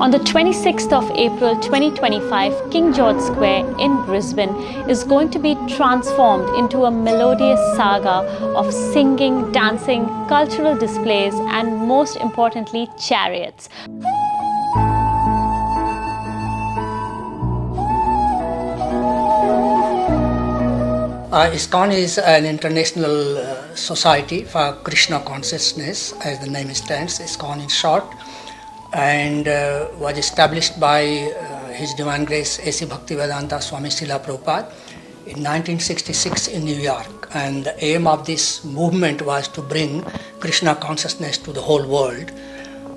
On the 26th of April 2025, King George Square in Brisbane is going to be transformed into a melodious saga of singing, dancing, cultural displays, and most importantly, chariots. ISKCON is an international society for Krishna consciousness, as the name stands, ISKCON in short, and was established by His Divine Grace A.C. Bhaktivedanta Swami Srila Prabhupada in 1966 in New York. And the aim of this movement was to bring Krishna consciousness to the whole world.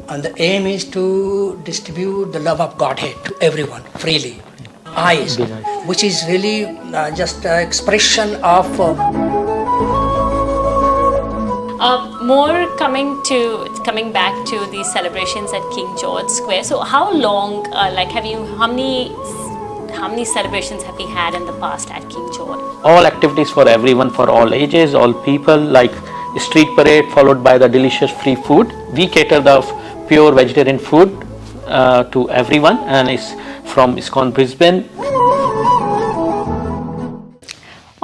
And the aim is to distribute the love of Godhead to everyone freely. Eyes, which is really just an expression of More coming back to the celebrations at King George Square. So how long, how many celebrations have we had in the past at King George? All activities for everyone, for all ages, all people, like street parade followed by the delicious free food. We cater the pure vegetarian food to everyone, and it's from ISKCON Brisbane.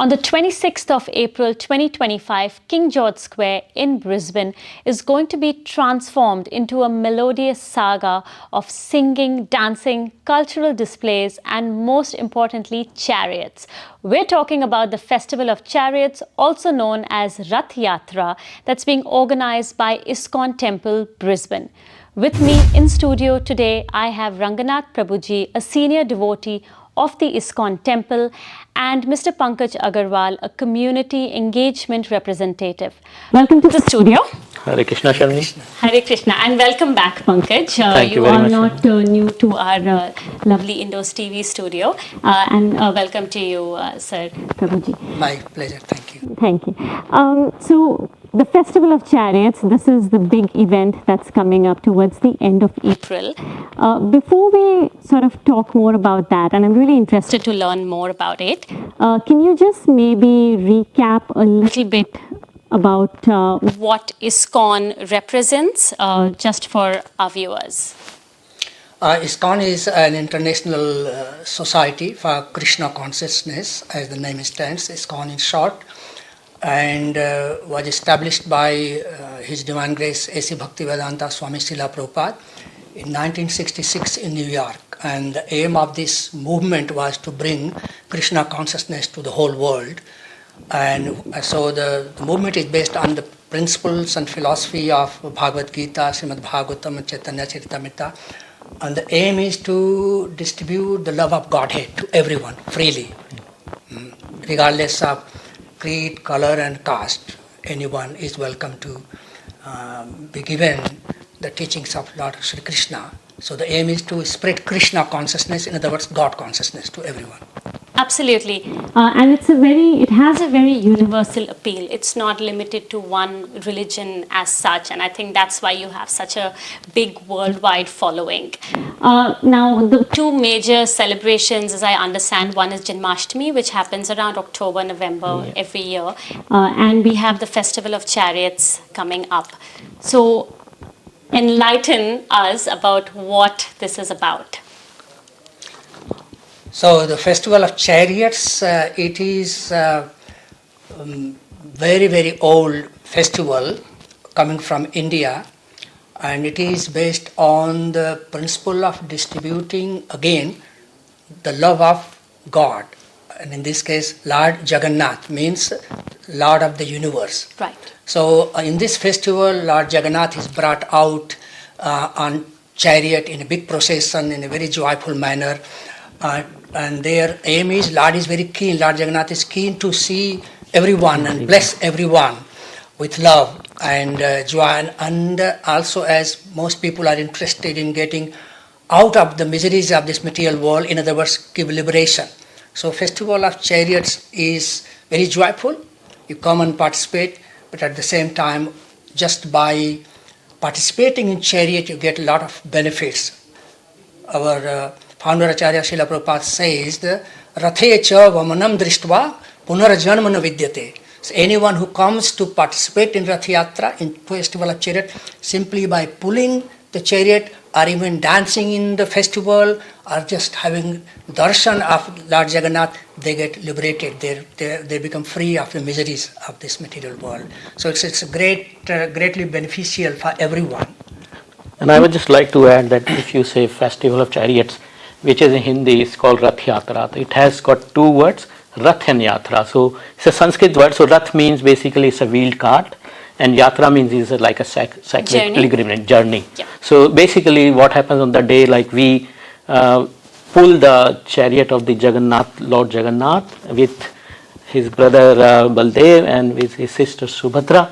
On the 26th of April 2025, King George Square in Brisbane is going to be transformed into a melodious saga of singing, dancing, cultural displays, and most importantly, chariots. We're talking about the Festival of Chariots, also known as Rath Yatra, that's being organized by ISKCON Temple, Brisbane. With me in studio today, I have Ranganath Prabhuji, a senior devotee of the ISKCON Temple, and Mr. Pankaj Agarwal, a community engagement representative. Welcome to the studio. Hare Krishna, Sharmeen. Hare Krishna, and welcome back, Pankaj. Thank you very much. You are not new to our lovely Indoz TV studio, and welcome to you, Sir Prabhuji. My pleasure, thank you. Thank you. So, the Festival of Chariots, this is the big event that's coming up towards the end of April. Before we sort of talk more about that, and I'm really interested to learn more about it, can you just maybe recap a little bit about what ISKCON represents, just for our viewers? ISKCON is an international society for Krishna consciousness, as the name stands, ISKCON in short, and was established by His Divine Grace A.C. Bhaktivedanta Swami Srila Prabhupada in 1966 in New York. And the aim of this movement was to bring Krishna consciousness to the whole world. And so the movement is based on the principles and philosophy of Bhagavad Gita, Srimad Bhagavatam, and Chaitanya Charitamrita. And the aim is to distribute the love of Godhead to everyone freely, regardless of creed, color, and caste. Anyone is welcome to be given the teachings of Lord Sri Krishna. So the aim is to spread Krishna consciousness, in other words, God consciousness, to everyone. Absolutely, and it has a very universal appeal. It's not limited to one religion as such, and I think that's why you have such a big worldwide following. Now, the two major celebrations, as I understand, one is Janmashtami, which happens around October, November every year, and we have the Festival of Chariots coming up. So, enlighten us about what this is about. So the Festival of Chariots, it is very, very old festival coming from India, and it is based on the principle of distributing again the love of God. And in this case, Lord Jagannath means Lord of the universe. Right. So in this festival, Lord Jagannath is brought out on chariot in a big procession in a very joyful manner. And their aim is, Lord is very keen, Lord Jagannath is keen to see everyone and bless everyone with love and joy. And also, as most people are interested in getting out of the miseries of this material world, in other words, give liberation. So Festival of Chariots is very joyful. You come and participate, but at the same time, just by participating in chariot, you get a lot of benefits. Our founder Acharya Srila Prabhupada says, Rathe cha vamanam drishtva punarjanma na vidyate. So anyone who comes to participate in Rath Yatra, in Festival of Chariot, simply by pulling the chariot, or even dancing in the festival, or just having darshan of Lord Jagannath, they get liberated. They become free of the miseries of this material world. So it's greatly beneficial for everyone. And I would just like to add that if you say Festival of Chariots, which is in Hindi, is called Rath Yatra. It has got two words, Rath and Yatra. So it's a Sanskrit word. So Rath means basically it's a wheeled cart, and Yatra means is like a sacred pilgrimage journey. Yeah. So basically, what happens on the day, like we pull the chariot of the Jagannath, Lord Jagannath, with his brother Baldev and with his sister Subhadra,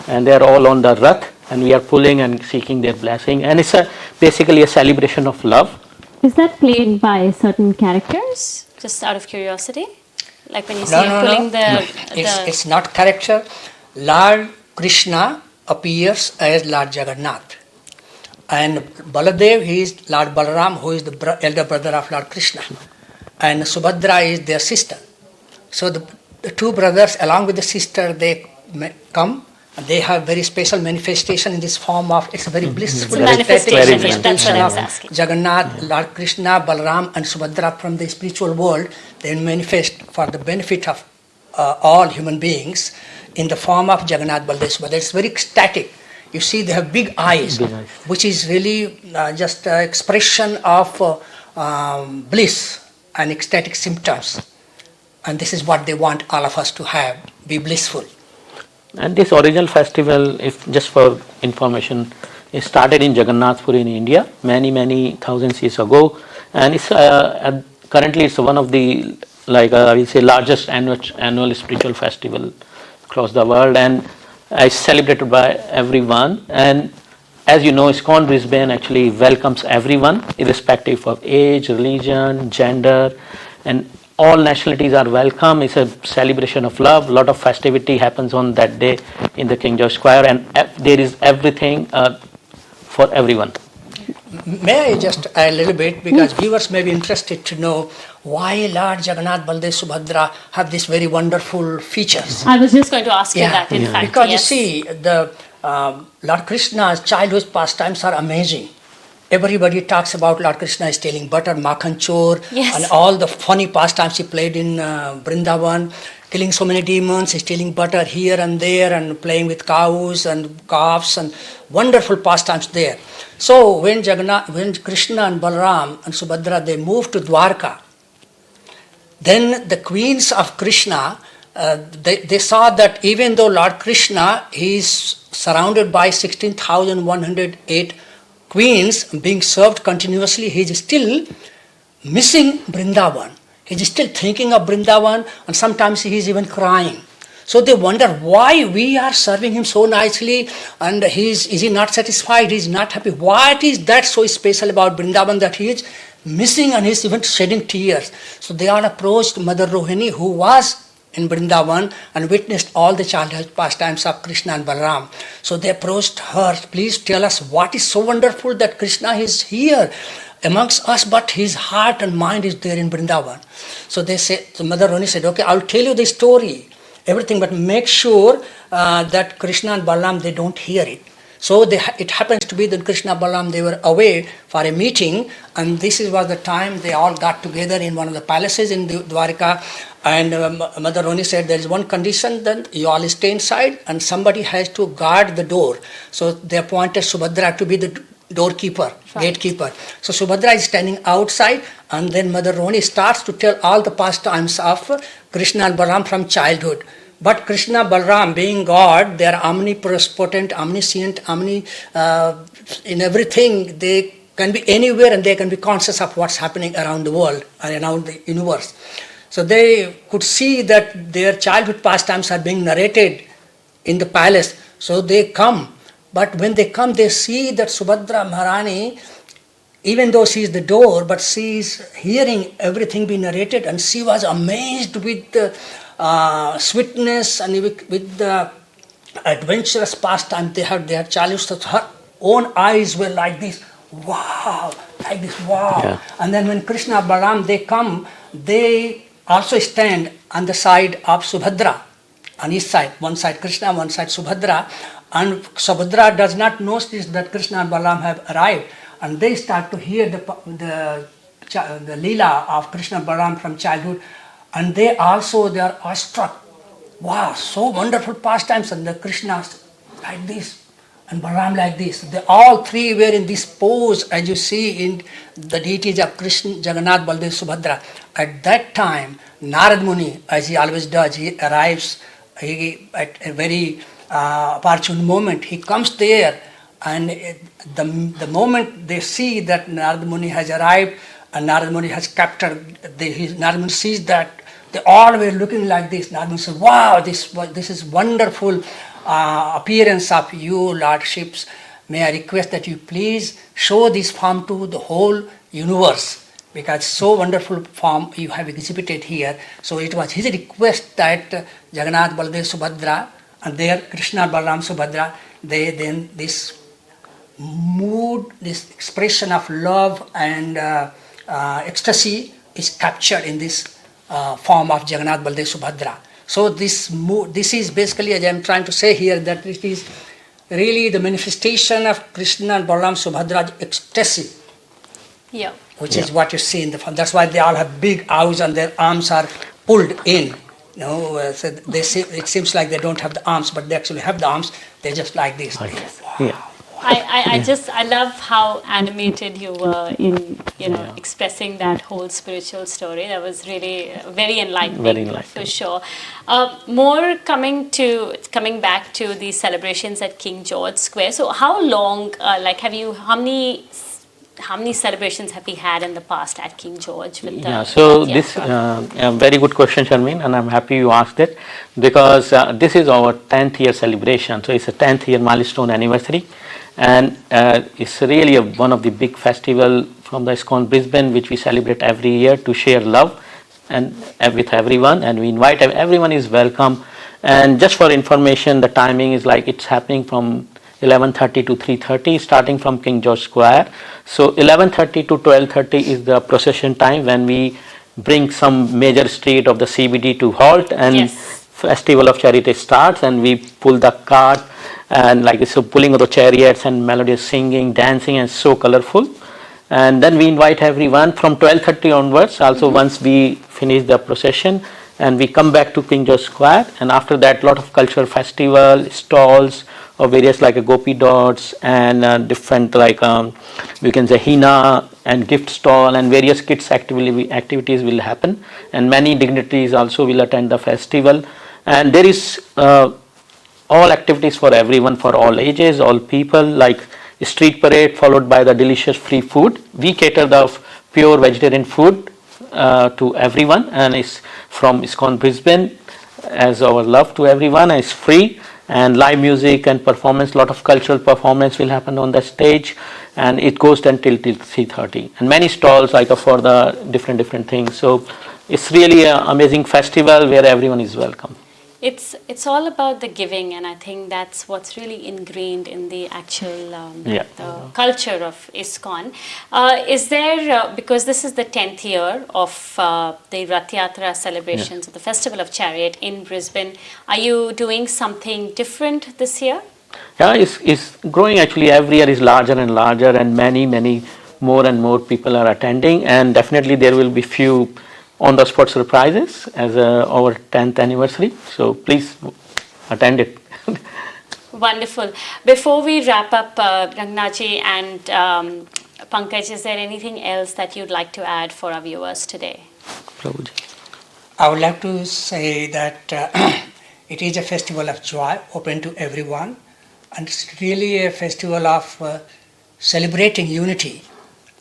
and they are all on the Rath, and we are pulling and seeking their blessing, and it's basically a celebration of love. Is that played by certain characters? Just out of curiosity, like when you see pulling the. It's not character. Lord Krishna appears as Lord Jagannath, and Baladev, he is Lord Balaram, who is the elder brother of Lord Krishna, and Subhadra is their sister. So the two brothers along with the sister, they come. They have very special manifestation in this form of, it's a very blissful manifestation. That's what I was asking. Jagannath, Lord Krishna, Balaram and Subhadra from the spiritual world, they manifest for the benefit of all human beings in the form of Jagannath, Baldev, Subhadra. It's very ecstatic. You see, they have big eyes, which is really just an expression of bliss and ecstatic symptoms. And this is what they want all of us to have, be blissful. And this original festival, if just for information, it started in Jagannath Puri in India many thousands years ago, and it's currently it's one of the I will say largest annual spiritual festival across the world, and it's celebrated by everyone. And as you know, ISKCON Brisbane actually welcomes everyone, irrespective of age, religion, gender, and all nationalities are welcome. It's a celebration of love. A lot of festivity happens on that day in the King George Square, and there is everything for everyone. May I just add a little bit, because viewers may be interested to know why Lord Jagannath, Baldev, Subhadra have these very wonderful features. I was just going to ask you that, in fact. Because you see, the Lord Krishna's childhood pastimes are amazing. Everybody talks about Lord Krishna is stealing butter, makhan chor, and all the funny pastimes he played in Vrindavan, killing so many demons, stealing butter here and there, and playing with cows and calves, and wonderful pastimes there. So when Krishna and Balaram and Subhadra, they moved to Dwarka, then the queens of Krishna, they saw that even though Lord Krishna is surrounded by 16,108 queens being served continuously, he is still missing Vrindavan. He is still thinking of Vrindavan, and sometimes he is even crying. So they wonder why we are serving him so nicely, and is he not satisfied, he is not happy. What is that so special about Vrindavan that he is missing and he is even shedding tears? So they all approached Mother Rohini, who was in Vrindavan and witnessed all the childhood pastimes of Krishna and Balaram. So they approached her, please tell us what is so wonderful that Krishna is here amongst us, but his heart and mind is there in Vrindavan. So they said, so Mother Rohini said, okay, I'll tell you the story, everything, but make sure that Krishna and Balaram, they don't hear it. So it happens to be that Krishna and Balaram, they were away for a meeting, and this was the time they all got together in one of the palaces in Dwarka. And Mother Rohini said, there is one condition, then you all stay inside and somebody has to guard the door. So they appointed Subhadra to be the doorkeeper, gatekeeper. So Subhadra is standing outside, and then Mother Rohini starts to tell all the pastimes of Krishna and Balaram from childhood. But Krishna, Balaram, being God, they are omnipotent, omniscient, in everything. They can be anywhere and they can be conscious of what's happening around the world and around the universe. So they could see that their childhood pastimes are being narrated in the palace. So they come. But when they come, they see that Subhadra Maharani, even though she is the door, but she is hearing everything being narrated, and she was amazed with the sweetness and with the adventurous pastime they had childhood. So her own eyes were like this, wow, like this, wow. Yeah. And then when Krishna, Balaram, they come, they also stand on the side of Subhadra, on each side, one side Krishna, one side Subhadra, And Subhadra does not know this, that Krishna and Balaram have arrived, and they start to hear the Leela of Krishna and Balaram from childhood, and they are awestruck. Wow, so wonderful pastimes, and the Krishnas like this and Balaram like this. They all three were in this pose as you see in the deities of Krishna, Jagannath, Baldev, Subhadra. At that time, Narad Muni, as he always does, he arrives at a very opportune moment. He comes there, and the moment they see that Narad Muni has arrived and Narad Muni has captured, Narad Muni sees that they all were looking like this. Narad Muni says, wow, this is wonderful appearance of you, lordships. May I request that you please show this form to the whole universe, because so wonderful form you have exhibited here. So it was his request that Jagannath, Baldev, Subhadra, and there Krishna, Balaram, Subhadra, they then this mood, this expression of love and ecstasy is captured in this form of Jagannath, Baldev, Subhadra. So this is basically, as I am trying to say here, that it is really the manifestation of Krishna and Balaram, Subhadra's ecstasy. Yeah. Which is what you see in the form. That's why they all have big eyes and their arms are pulled in. So it seems like they don't have the arms, but they actually have the arms. They're just like this. Wow. Yeah. I love how animated you were in expressing that whole spiritual story. That was really very enlightening, for sure. More coming back to the celebrations at King George Square. So how long, how many celebrations have we had in the past at King George? With This a very good question, Sharmeen, and I'm happy you asked it, because this is our 10th year celebration. So it's a 10th year milestone anniversary, and it's really one of the big festival from the ISKCON Brisbane, which we celebrate every year to share love and with everyone, and we invite everyone is welcome. And just for information, the timing is like it's happening from 11:30 to 3:30, starting from King George Square. So 11:30 to 12:30 is the procession time, when we bring some major street of the CBD to halt, and Festival of Chariots starts, and we pull the cart, and pulling of the chariots and melodious singing, dancing, and so colorful. And then we invite everyone from 12:30 onwards. Also, once we finish the procession, and we come back to King George Square, and after that, lot of cultural festival stalls of various like a gopi dots and different we can say henna and gift stall and various kids activities will happen, and many dignitaries also will attend the festival. And there is all activities for everyone, for all ages, all people, like street parade followed by the delicious free food. We cater the pure vegetarian food to everyone, and it's from ISKCON Brisbane as our love to everyone. It's free, and live music and performance, lot of cultural performance will happen on the stage, and it goes until 3:30, and many stalls for the different things. So it's really an amazing festival where everyone is welcome. It's all about the giving, and I think that's what's really ingrained in the actual the culture of ISKCON. Is there, because this is the 10th year of the Rath Yatra celebrations of the Festival of Chariot in Brisbane, are you doing something different this year? Yeah, it's growing actually. Every year is larger and larger, and many more and more people are attending, and definitely there will be few on-the-spot surprises as our 10th anniversary. So please attend it. Wonderful. Before we wrap up, Rangnaji and Pankaj, is there anything else that you'd like to add for our viewers today? Prabhuji. I would like to say that it is a festival of joy, open to everyone, and it's really a festival of celebrating unity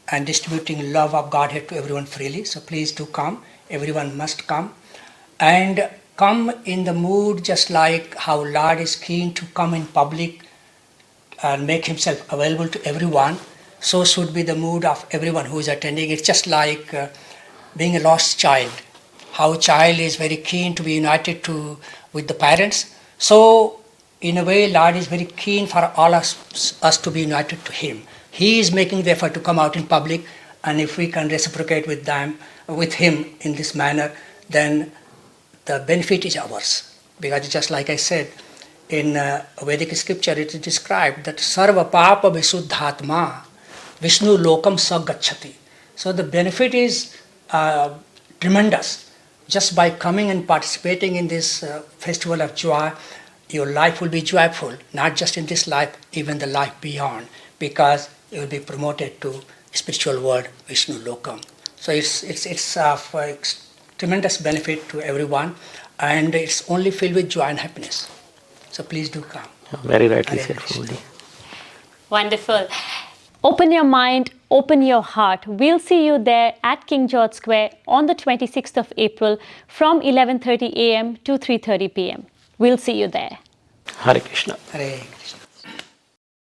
and distributing love of Godhead to everyone freely. So please do come. Everyone must come. And come in the mood just like how Lord is keen to come in public and make himself available to everyone. So should be the mood of everyone who is attending. It's just like being a lost child. How a child is very keen to be united with the parents. So in a way, Lord is very keen for all us to be united to him. He is making the effort to come out in public, and if we can reciprocate with him in this manner, then the benefit is ours. Because just like I said, in Vedic scripture it is described that Sarva Papa Visuddhatma Vishnu Lokam Sagachati. So the benefit is tremendous. Just by coming and participating in this festival of joy, your life will be joyful, not just in this life, even the life beyond, because you will be promoted to spiritual world, Vishnu Lokam. So it's of tremendous benefit to everyone, and it's only filled with joy and happiness. So please do come. Very rightly Hare said, Krishna. Prabhuji. Wonderful. Open your mind, open your heart. We'll see you there at King George Square on the 26th of April from 11:30 a.m. to 3:30 p.m. We'll see you there. Hare Krishna. Hare Krishna.